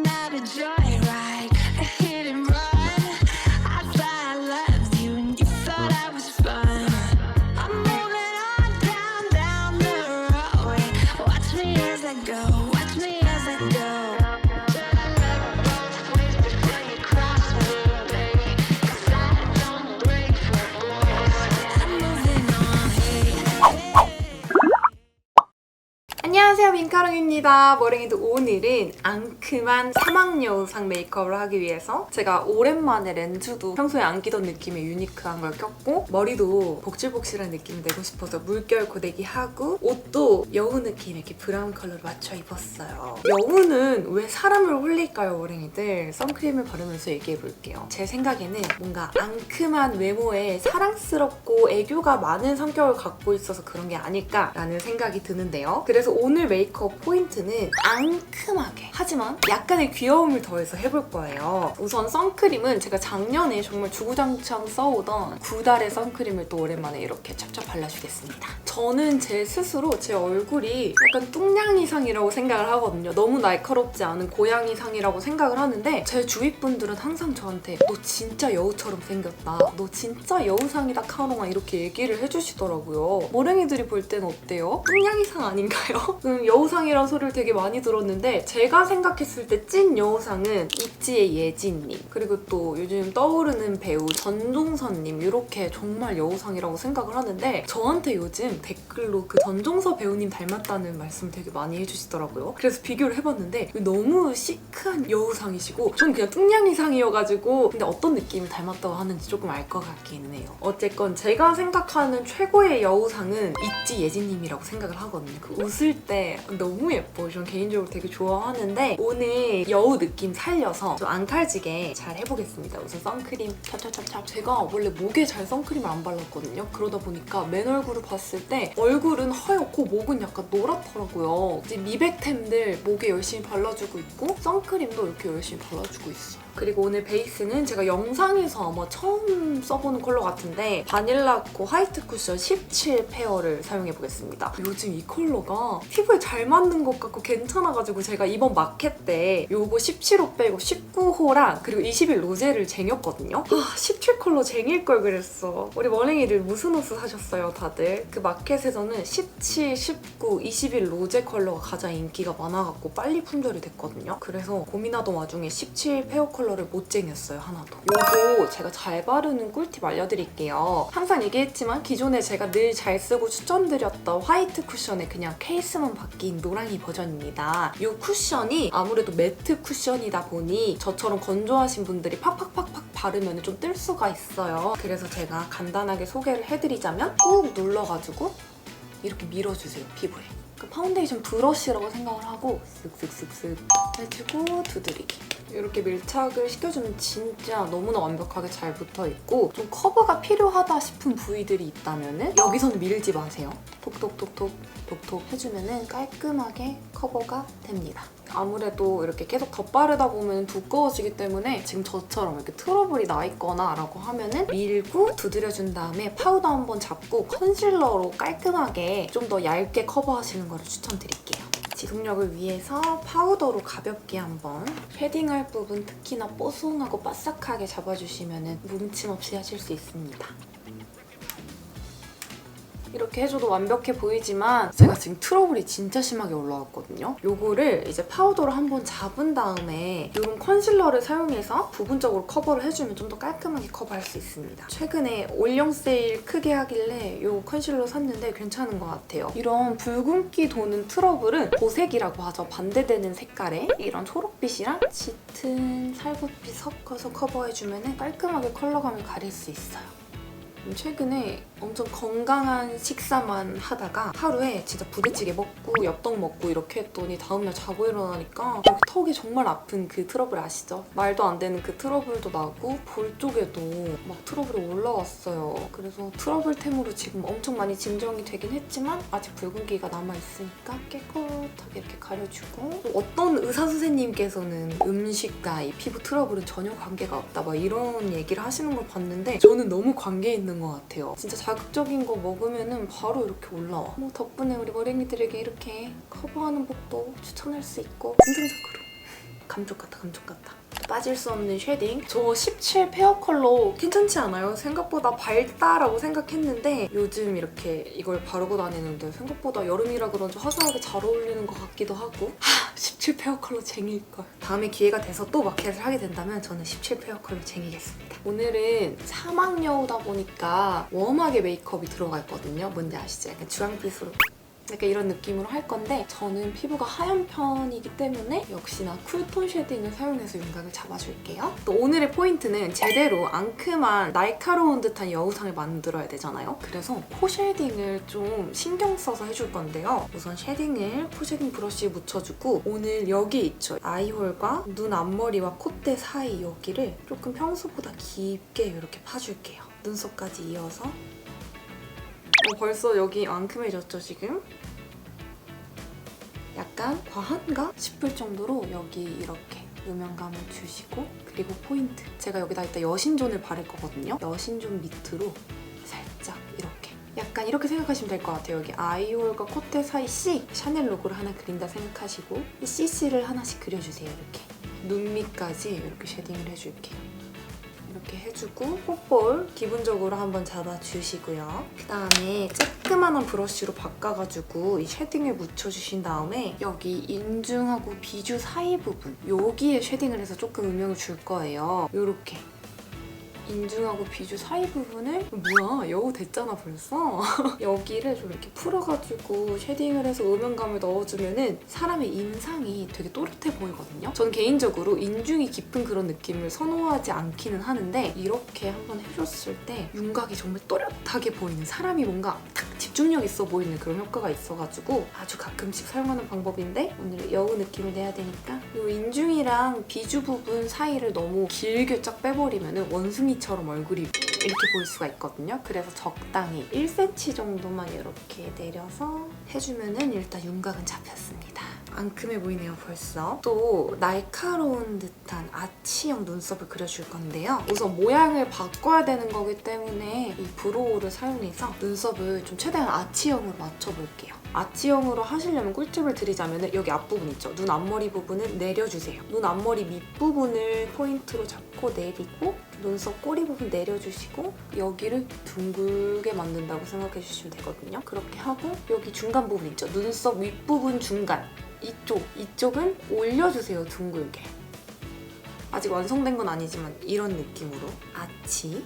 not a joyride, a hit and run. I thought I loved you and you thought I was fun. I'm moving on down the road. Watch me as I go, watch me as I go. Should I never both ways before you cross me, baby? 'Cause I don't break for boys. I'm moving on, hey. 안녕하세요, 민카롱입니다. 머랭이도 오늘은 앙큼한 사막여우상 메이크업을 하기 위해서 제가 오랜만에 렌즈도 평소에 안 끼던 느낌의 유니크한 걸 꼈고 머리도 복실복실한 느낌 내고 싶어서 물결 고데기 하고 옷도 여우 느낌 이렇게 브라운 컬러로 맞춰 입었어요. 여우는 왜 사람을 홀릴까요, 머랭이들? 선크림을 바르면서 얘기해볼게요. 제 생각에는 뭔가 앙큼한 외모에 사랑스럽고 애교가 많은 성격을 갖고 있어서 그런 게 아닐까라는 생각이 드는데요. 그래서 오늘 메이크업 포인트는 앙큼하게 하지만 약간의 귀여움을 더해서 해볼 거예요. 우선 선크림은 제가 작년에 정말 주구장창 써오던 구달의 선크림을 또 오랜만에 이렇게 찹찹 발라주겠습니다. 저는 제 스스로 제 얼굴이 약간 뚱냥이상이라고 생각을 하거든요. 너무 날카롭지 않은 고양이상이라고 생각을 하는데 제 주위 분들은 항상 저한테 너 진짜 여우처럼 생겼다. 너 진짜 여우상이다, 카롱아. 이렇게 얘기를 해주시더라고요. 머랭이들이 볼 때는 어때요? 뚱냥이상 아닌가요? 여우상이라는 소리를 되게 많이 들었는데 제가 생각했을 때 찐 여우상은 있지의 예진님, 그리고 또 요즘 떠오르는 배우 전종서님, 이렇게 정말 여우상이라고 생각을 하는데 저한테 요즘 댓글로 그 전종서 배우님 닮았다는 말씀 되게 많이 해주시더라고요. 그래서 비교를 해봤는데 너무 시크한 여우상이시고 저는 그냥 뚱냥이상이어가지고 근데 어떤 느낌을 닮았다고 하는지 조금 알 것 같기는 해요. 어쨌건 제가 생각하는 최고의 여우상은 있지 예진님이라고 생각을 하거든요. 그 웃을 때 너무 예뻐요. 전 개인적으로 되게 좋아하는데 오늘 여우 느낌 살려서 좀 안 칼지게 잘 해보겠습니다. 우선 선크림 찹찹찹찹. 제가 원래 목에 잘 선크림을 안 발랐거든요. 그러다 보니까 맨 얼굴을 봤을 때 얼굴은 하얗고 목은 약간 노랗더라고요. 이제 미백템들 목에 열심히 발라주고 있고 선크림도 이렇게 열심히 발라주고 있어요. 그리고 오늘 베이스는 제가 영상에서 아마 처음 써보는 컬러 같은데 바닐라코 화이트 쿠션 17 페어를 사용해보겠습니다. 요즘 이 컬러가 피부에 잘 맞는 것 같고 괜찮아가지고 제가 이번 마켓 때 요거 17호 빼고 19호랑 그리고 21 로제를 쟁였거든요. 17 컬러 쟁일 걸 그랬어. 우리 머랭이들 무슨 옷을 사셨어요, 다들? 그 마켓에서는 17, 19, 21 로제 컬러가 가장 인기가 많아갖고 빨리 품절이 됐거든요. 그래서 고민하던 와중에 17 페어 컬러를 못 쟁였어요, 하나도. 요거 제가 잘 바르는 꿀팁 알려드릴게요. 항상 얘기했지만 기존에 제가 늘 잘 쓰고 추천드렸던 화이트 쿠션의 그냥 케이스만 바뀐 노랑이 버전입니다. 이 쿠션이 아무래도 매트 쿠션이다 보니 저처럼 건조하신 분들이 팍팍팍팍 바르면 좀 뜰 수가 있어요. 그래서 제가 간단하게 소개를 해드리자면 꾹 눌러가지고 이렇게 밀어주세요, 피부에. 그 파운데이션 브러쉬라고 생각을 하고 쓱쓱쓱쓱 해주고 두드리기. 이렇게 밀착을 시켜주면 진짜 너무나 완벽하게 잘 붙어있고 좀 커버가 필요하다 싶은 부위들이 있다면 여기서는 밀지 마세요. 톡톡톡톡 톡톡 해주면 깔끔하게 커버가 됩니다. 아무래도 이렇게 계속 덧바르다 보면 두꺼워지기 때문에 지금 저처럼 이렇게 트러블이 나 있거나 라고 하면은 밀고 두드려준 다음에 파우더 한번 잡고 컨실러로 깔끔하게 좀 더 얇게 커버하시는 거를 추천드릴게요. 지속력을 위해서 파우더로 가볍게 한번 패딩할 부분 특히나 뽀송하고 바싹하게 잡아주시면 뭉침 없이 하실 수 있습니다. 이렇게 해줘도 완벽해 보이지만 제가 지금 트러블이 진짜 심하게 올라왔거든요. 요거를 이제 파우더로 한번 잡은 다음에 이런 컨실러를 사용해서 부분적으로 커버를 해주면 좀 더 깔끔하게 커버할 수 있습니다. 최근에 올영 세일 크게 하길래 요 컨실러 샀는데 괜찮은 것 같아요. 이런 붉은기 도는 트러블은 보색이라고 하죠. 반대되는 색깔의 이런 초록빛이랑 짙은 살구빛 섞어서 커버해주면 깔끔하게 컬러감을 가릴 수 있어요. 최근에 엄청 건강한 식사만 하다가 하루에 진짜 부대찌개 먹고 엽떡 먹고 이렇게 했더니 다음날 자고 일어나니까 여기 턱이 정말 아픈 그 트러블 아시죠? 말도 안 되는 그 트러블도 나고 볼 쪽에도 막 트러블이 올라왔어요. 그래서 트러블템으로 지금 엄청 많이 진정이 되긴 했지만 아직 붉은기가 남아있으니까 깨끗하게 이렇게 가려주고, 어떤 의사 선생님께서는 음식과 이 피부 트러블은 전혀 관계가 없다 막 이런 얘기를 하시는 걸 봤는데 저는 너무 관계 있는 것 같아요. 진짜 자극적인 거 먹으면 바로 이렇게 올라와. 뭐 덕분에 우리 머랭이들에게 이렇게 커버하는 법도 추천할 수 있고 긍정적으로 감쪽 같아, 감쪽 같아. 빠질 수 없는 쉐딩. 저 17 페어 컬러 괜찮지 않아요? 생각보다 밝다라고 생각했는데 요즘 이렇게 이걸 바르고 다니는데 생각보다 여름이라 그런지 화사하게 잘 어울리는 것 같기도 하고 17 페어 컬러 쟁일걸. 다음에 기회가 돼서 또 마켓을 하게 된다면 저는 17 페어 컬러 쟁이겠습니다. 오늘은 사막여우다 보니까 웜하게 메이크업이 들어가 있거든요. 뭔지 아시죠? 약간 주황빛으로 약간 이런 느낌으로 할 건데 저는 피부가 하얀 편이기 때문에 역시나 쿨톤 쉐딩을 사용해서 윤곽을 잡아줄게요. 또 오늘의 포인트는 제대로 앙큼한 날카로운 듯한 여우상을 만들어야 되잖아요. 그래서 코 쉐딩을 좀 신경 써서 해줄 건데요. 우선 쉐딩을 코 쉐딩 브러쉬에 묻혀주고 오늘 여기 있죠. 아이홀과 눈 앞머리와 콧대 사이 여기를 조금 평소보다 깊게 이렇게 파줄게요. 눈썹까지 이어서 벌써 여기 앙큼해졌죠, 지금? 약간 과한가 싶을 정도로 여기 이렇게 음영감을 주시고 그리고 포인트. 제가 여기다 이따 여신존을 바를 거거든요. 여신존 밑으로 살짝 이렇게. 약간 이렇게 생각하시면 될 것 같아요. 여기 아이홀과 콧대 사이 C, 샤넬 로고를 하나 그린다 생각하시고 이 CC를 하나씩 그려주세요, 이렇게. 눈 밑까지 이렇게 쉐딩을 해줄게요. 이렇게 해주고 콧볼 기본적으로 한번 잡아주시고요. 그다음에 쬐끄만한 브러쉬로 바꿔가지고 이 쉐딩을 묻혀주신 다음에 여기 인중하고 비주 사이 부분 여기에 쉐딩을 해서 조금 음영을 줄 거예요. 이렇게 인중하고 비주 사이 부분을 뭐야 여우 됐잖아 벌써. 여기를 좀 이렇게 풀어가지고 쉐딩을 해서 음영감을 넣어주면은 사람의 인상이 되게 또렷해 보이거든요. 전 개인적으로 인중이 깊은 그런 느낌을 선호하지 않기는 하는데 이렇게 한번 해줬을 때 윤곽이 정말 또렷하게 보이는 사람이 뭔가 딱 집중력 있어 보이는 그런 효과가 있어가지고 아주 가끔씩 사용하는 방법인데 오늘 여우 느낌을 내야 되니까 이 인중이랑 비주 부분 사이를 너무 길게 쫙 빼버리면은 원숭이처럼 얼굴이 이렇게 보일 수가 있거든요. 그래서 적당히 1cm 정도만 이렇게 내려서 해주면은 일단 윤곽은 잡혔습니다. 앙큼해 보이네요, 벌써. 또 날카로운 듯한 아치형 눈썹을 그려줄 건데요. 우선 모양을 바꿔야 되는 거기 때문에 이 브로우를 사용해서 눈썹을 좀 최대한 아치형으로 맞춰볼게요. 아치형으로 하시려면 꿀팁을 드리자면 여기 앞부분 있죠? 눈 앞머리 부분을 내려주세요. 눈 앞머리 밑부분을 포인트로 잡고 내리고 눈썹 꼬리 부분 내려주시고 여기를 둥글게 만든다고 생각해 주시면 되거든요. 그렇게 하고 여기 중간 부분 있죠? 눈썹 윗부분 중간 이쪽은 올려주세요, 둥글게. 아직 완성된 건 아니지만 이런 느낌으로 아치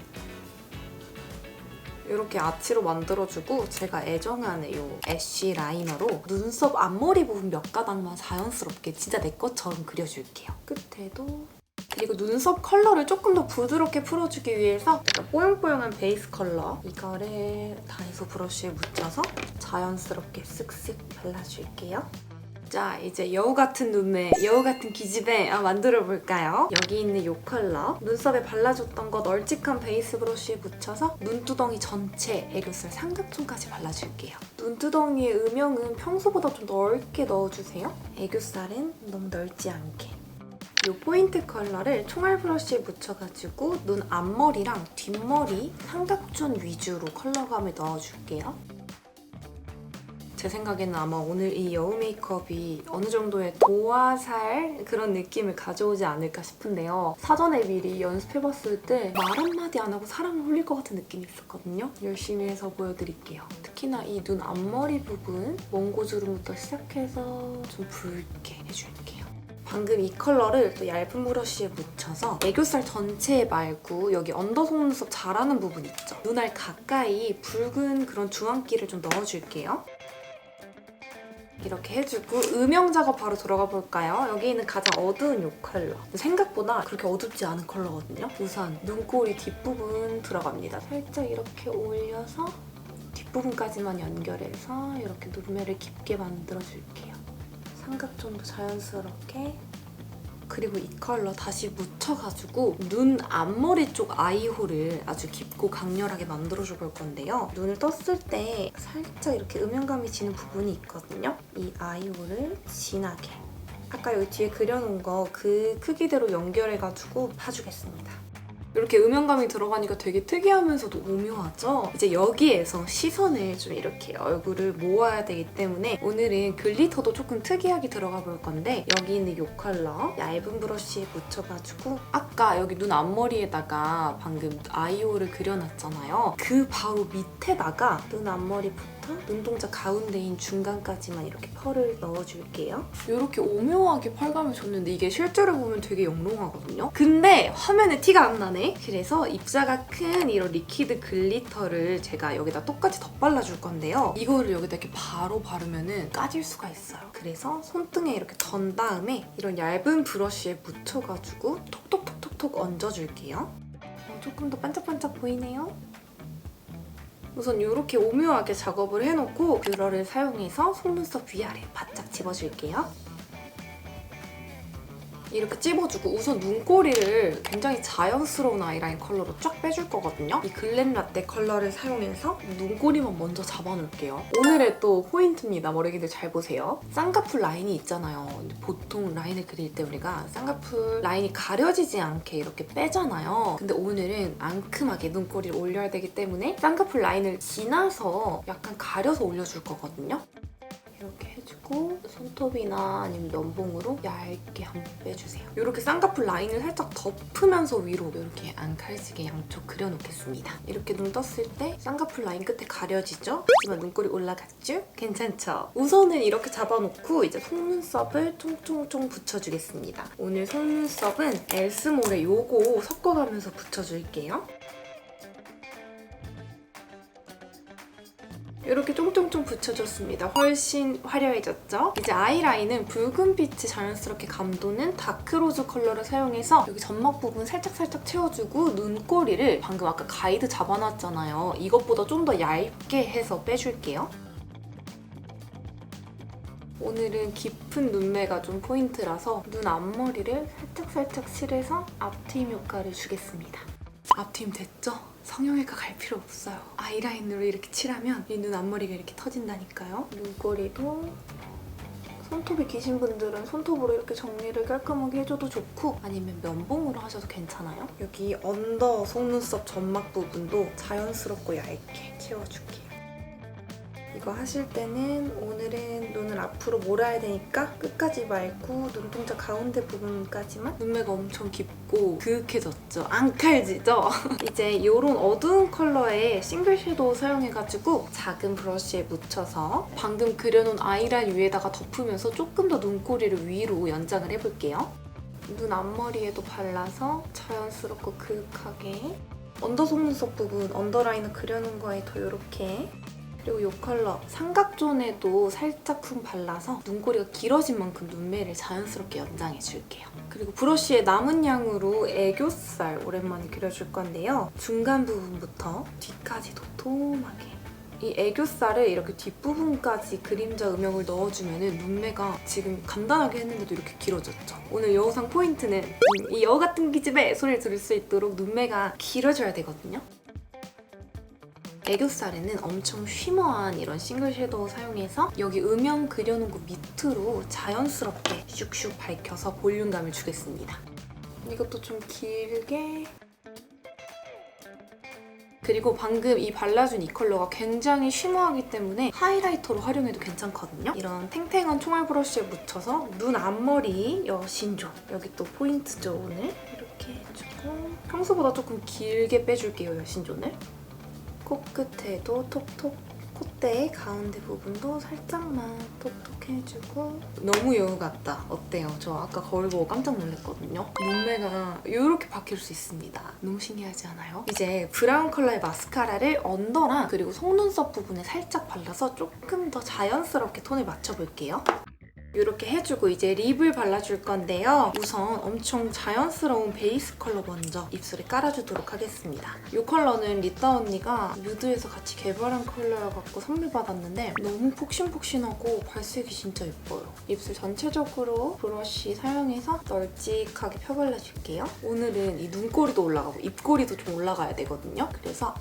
이렇게 아치로 만들어주고 제가 애정하는 이 애쉬 라이너로 눈썹 앞머리 부분 몇 가닥만 자연스럽게 진짜 내 것처럼 그려줄게요. 끝에도 그리고 눈썹 컬러를 조금 더 부드럽게 풀어주기 위해서 뽀용뽀용한 베이스 컬러 이거를 다이소 브러쉬에 묻혀서 자연스럽게 쓱쓱 발라줄게요. 자, 이제 여우 같은 눈매, 여우 같은 기집애 만들어볼까요? 여기 있는 이 컬러 눈썹에 발라줬던 거 널찍한 베이스 브러쉬에 묻혀서 눈두덩이 전체 애교살 삼각존까지 발라줄게요. 눈두덩이의 음영은 평소보다 좀 넓게 넣어주세요. 애교살은 너무 넓지 않게. 이 포인트 컬러를 총알 브러쉬에 묻혀가지고 눈 앞머리랑 뒷머리 삼각존 위주로 컬러감을 넣어줄게요. 제 생각에는 아마 오늘 이 여우 메이크업이 어느 정도의 도화살 그런 느낌을 가져오지 않을까 싶은데요. 사전에 미리 연습해봤을 때 말 한마디 안 하고 사람을 홀릴 것 같은 느낌이 있었거든요. 열심히 해서 보여드릴게요. 특히나 이 눈 앞머리 부분 몽고주름부터 시작해서 좀 붉게 해줄게요. 방금 이 컬러를 또 얇은 브러쉬에 묻혀서 애교살 전체 말고 여기 언더 속눈썹 자라는 부분 있죠? 눈알 가까이 붉은 그런 주황기를 좀 넣어줄게요. 이렇게 해주고 음영 작업 바로 들어가 볼까요? 여기 있는 가장 어두운 이 컬러. 생각보다 그렇게 어둡지 않은 컬러거든요. 우선 눈꼬리 뒷부분 들어갑니다. 살짝 이렇게 올려서 뒷부분까지만 연결해서 이렇게 눈매를 깊게 만들어줄게요. 삼각존도 자연스럽게. 그리고 이 컬러 다시 묻혀가지고 눈 앞머리 쪽 아이홀을 아주 깊고 강렬하게 만들어줘 볼 건데요. 눈을 떴을 때 살짝 이렇게 음영감이 지는 부분이 있거든요. 이 아이홀을 진하게 아까 여기 뒤에 그려놓은 거 그 크기대로 연결해가지고 파주겠습니다. 이렇게 음영감이 들어가니까 되게 특이하면서도 오묘하죠? 이제 여기에서 시선을 좀 이렇게 얼굴을 모아야 되기 때문에 오늘은 글리터도 조금 특이하게 들어가 볼 건데 여기 있는 이 컬러 얇은 브러쉬에 묻혀가지고 아까 여기 눈 앞머리에다가 방금 아이홀을 그려놨잖아요. 그 바로 밑에다가 눈 앞머리부터 눈동자 가운데인 중간까지만 이렇게 펄을 넣어줄게요. 이렇게 오묘하게 펄감을 줬는데 이게 실제로 보면 되게 영롱하거든요? 근데 화면에 티가 안 나네? 그래서 입자가 큰 이런 리퀴드 글리터를 제가 여기다 똑같이 덧발라줄 건데요. 이거를 여기다 이렇게 바로 바르면은 까질 수가 있어요. 그래서 손등에 이렇게 던 다음에 이런 얇은 브러쉬에 묻혀가지고 톡톡톡톡톡 얹어줄게요. 조금 더 반짝반짝 보이네요? 우선 이렇게 오묘하게 작업을 해놓고 뷰러를 사용해서 속눈썹 위아래 바짝 집어줄게요. 이렇게 찝어주고 우선 눈꼬리를 굉장히 자연스러운 아이라인 컬러로 쫙 빼줄 거거든요. 이 글램 라떼 컬러를 사용해서 눈꼬리만 먼저 잡아놓을게요. 오늘의 또 포인트입니다. 머리기들 잘 보세요. 쌍꺼풀 라인이 있잖아요. 보통 라인을 그릴 때 우리가 쌍꺼풀 라인이 가려지지 않게 이렇게 빼잖아요. 근데 오늘은 앙큼하게 눈꼬리를 올려야 되기 때문에 쌍꺼풀 라인을 지나서 약간 가려서 올려줄 거거든요. 이렇게 해주고 손톱이나 아니면 면봉으로 얇게 한번 빼주세요. 이렇게 쌍꺼풀 라인을 살짝 덮으면서 위로 이렇게 안 칼지게 양쪽 그려놓겠습니다. 이렇게 눈 떴을 때 쌍꺼풀 라인 끝에 가려지죠? 하지만 눈꼬리 올라갔죠? 괜찮죠? 우선은 이렇게 잡아놓고 이제 속눈썹을 총총총 붙여주겠습니다. 오늘 속눈썹은 엘스몰의 요거 섞어가면서 붙여줄게요. 이렇게 쫑쫑쫑 붙여줬습니다. 훨씬 화려해졌죠? 이제 아이라인은 붉은빛이 자연스럽게 감도는 다크로즈 컬러를 사용해서 여기 점막 부분 살짝살짝 채워주고 눈꼬리를 방금 아까 가이드 잡아놨잖아요. 이것보다 좀 더 얇게 해서 빼줄게요. 오늘은 깊은 눈매가 좀 포인트라서 눈 앞머리를 살짝살짝 칠해서 앞트임 효과를 주겠습니다. 앞트임 됐죠? 성형외과 갈 필요 없어요. 아이라인으로 이렇게 칠하면 이 눈 앞머리가 이렇게 터진다니까요. 눈꼬리도 손톱이 기신 분들은 손톱으로 이렇게 정리를 깔끔하게 해줘도 좋고 아니면 면봉으로 하셔도 괜찮아요. 여기 언더 속눈썹 점막 부분도 자연스럽고 얇게 채워줄게요. 이거 하실 때는 오늘은 눈을 앞으로 몰아야 되니까 끝까지 말고 눈동자 가운데 부분까지만. 눈매가 엄청 깊고 그윽해졌죠? 안 칼지죠? 이제 이런 어두운 컬러의 싱글 섀도우 사용해가지고 작은 브러쉬에 묻혀서 방금 그려놓은 아이라인 위에다가 덮으면서 조금 더 눈꼬리를 위로 연장을 해볼게요. 눈 앞머리에도 발라서 자연스럽고 그윽하게 언더 속눈썹 부분 언더라인을 그려놓은 거에도 이렇게 그리고 이 컬러 삼각존에도 살짝쿵 발라서 눈꼬리가 길어진 만큼 눈매를 자연스럽게 연장해줄게요. 그리고 브러쉬에 남은 양으로 애교살 오랜만에 그려줄 건데요. 중간 부분부터 뒤까지 도톰하게 이 애교살을 이렇게 뒷부분까지 그림자 음영을 넣어주면 눈매가 지금 간단하게 했는데도 이렇게 길어졌죠. 오늘 영상 포인트는 이 여 같은 기집애 소리를 들을 수 있도록 눈매가 길어져야 되거든요. 애교살에는 엄청 쉬머한 이런 싱글 섀도우 사용해서 여기 음영 그려놓은 곳 밑으로 자연스럽게 슉슉 밝혀서 볼륨감을 주겠습니다. 이것도 좀 길게. 그리고 방금 이 발라준 이 컬러가 굉장히 쉬머하기 때문에 하이라이터로 활용해도 괜찮거든요. 이런 탱탱한 총알 브러쉬에 묻혀서 눈 앞머리 여신존. 여기 또 포인트죠, 오늘. 이렇게 해주고 평소보다 조금 길게 빼줄게요, 여신존을. 코끝에도 톡톡, 콧대 가운데 부분도 살짝만 톡톡 해주고. 너무 여우 같다. 어때요? 저 아까 거울 보고 깜짝 놀랐거든요. 눈매가 이렇게 바뀔 수 있습니다. 너무 신기하지 않아요? 이제 브라운 컬러의 마스카라를 언더랑 그리고 속눈썹 부분에 살짝 발라서 조금 더 자연스럽게 톤을 맞춰볼게요. 이렇게 해주고 이제 립을 발라줄 건데요. 우선 엄청 자연스러운 베이스 컬러 먼저 입술에 깔아주도록 하겠습니다. 이 컬러는 리따 언니가 뮤드에서 같이 개발한 컬러여갖고 선물 받았는데 너무 폭신폭신하고 발색이 진짜 예뻐요. 입술 전체적으로 브러쉬 사용해서 널찍하게 펴발라줄게요. 오늘은 이 눈꼬리도 올라가고 입꼬리도 좀 올라가야 되거든요. 그래서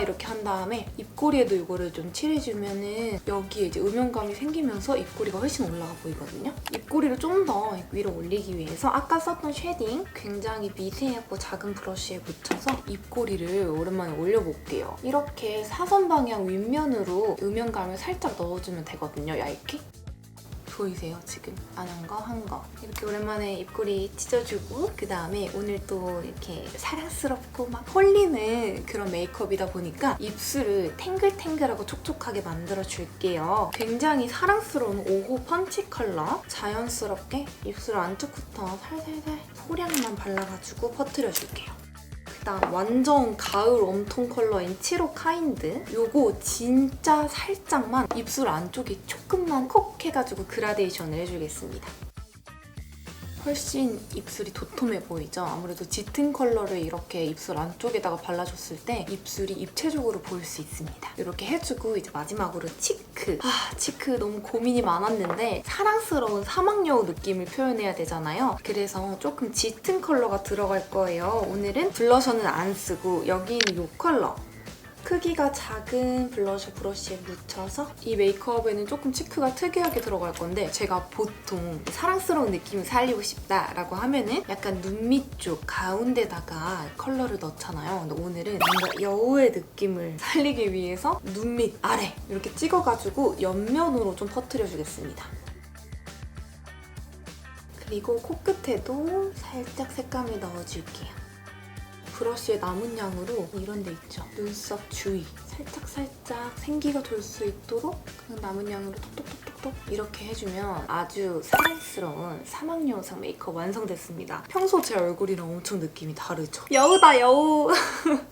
이렇게 한 다음에 입꼬리에도 이거를 좀 칠해주면은 여기에 이제 음영감이 생기면서 입꼬리가 훨씬 올라가 보여요. 보이거든요. 입꼬리를 좀 더 위로 올리기 위해서 아까 썼던 쉐딩 굉장히 미세하고 작은 브러쉬에 묻혀서 입꼬리를 오랜만에 올려볼게요. 이렇게 사선 방향 윗면으로 음영감을 살짝 넣어주면 되거든요, 얇게. 보이세요? 지금 안 한 거, 한 거. 이렇게 오랜만에 입꼬리 찢어주고 그 다음에 오늘 또 이렇게 사랑스럽고 막 홀리는 그런 메이크업이다 보니까 입술을 탱글탱글하고 촉촉하게 만들어줄게요. 굉장히 사랑스러운 5호 펀치 컬러 자연스럽게 입술 안쪽부터 살살살 소량만 발라가지고 퍼뜨려줄게요. 그다음 완전 가을 웜톤 컬러인 7호 카인드. 요거 진짜 살짝만 입술 안쪽에 조금만 콕 해가지고 그라데이션을 해주겠습니다. 훨씬 입술이 도톰해 보이죠? 아무래도 짙은 컬러를 이렇게 입술 안쪽에다가 발라줬을 때 입술이 입체적으로 보일 수 있습니다. 이렇게 해주고 이제 마지막으로 치크. 치크 너무 고민이 많았는데 사랑스러운 사막여우 느낌을 표현해야 되잖아요. 그래서 조금 짙은 컬러가 들어갈 거예요. 오늘은 블러셔는 안 쓰고 여기 있는 이 컬러. 크기가 작은 블러셔 브러쉬에 묻혀서 이 메이크업에는 조금 치크가 특이하게 들어갈 건데 제가 보통 사랑스러운 느낌을 살리고 싶다라고 하면은 약간 눈 밑 쪽 가운데다가 컬러를 넣잖아요. 근데 오늘은 뭔가 여우의 느낌을 살리기 위해서 눈 밑 아래 이렇게 찍어가지고 옆면으로 좀 퍼뜨려주겠습니다. 그리고 코끝에도 살짝 색감을 넣어줄게요. 브러쉬의 남은 양으로 이런 데 있죠. 눈썹 주위 살짝 생기가 돌 수 있도록 그 남은 양으로 톡톡톡톡톡 이렇게 해주면 아주 사랑스러운 사막여우상 메이크업 완성됐습니다. 평소 제 얼굴이랑 엄청 느낌이 다르죠? 여우다 여우!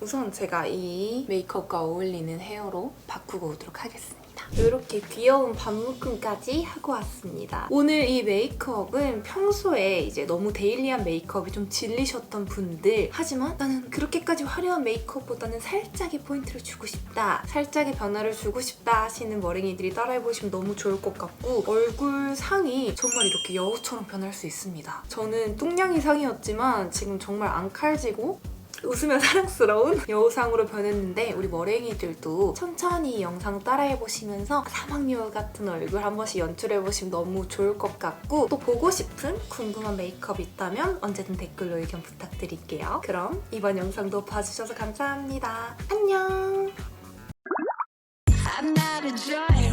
우선 제가 이 메이크업과 어울리는 헤어로 바꾸고 오도록 하겠습니다. 이렇게 귀여운 반묶음까지 하고 왔습니다. 오늘 이 메이크업은 평소에 이제 너무 데일리한 메이크업이 좀 질리셨던 분들 하지만 나는 그렇게까지 화려한 메이크업보다는 살짝의 포인트를 주고 싶다, 살짝의 변화를 주고 싶다 하시는 머랭이들이 따라해보시면 너무 좋을 것 같고 얼굴 상이 정말 이렇게 여우처럼 변할 수 있습니다. 저는 뚱냥이 상이었지만 지금 정말 안 칼지고 웃으면 사랑스러운 여우상으로 변했는데 우리 머랭이들도 천천히 영상 따라해보시면서 사막여우 같은 얼굴 한 번씩 연출해보시면 너무 좋을 것 같고 또 보고 싶은 궁금한 메이크업 있다면 언제든 댓글로 의견 부탁드릴게요. 그럼 이번 영상도 봐주셔서 감사합니다. 안녕! I'm not a giant.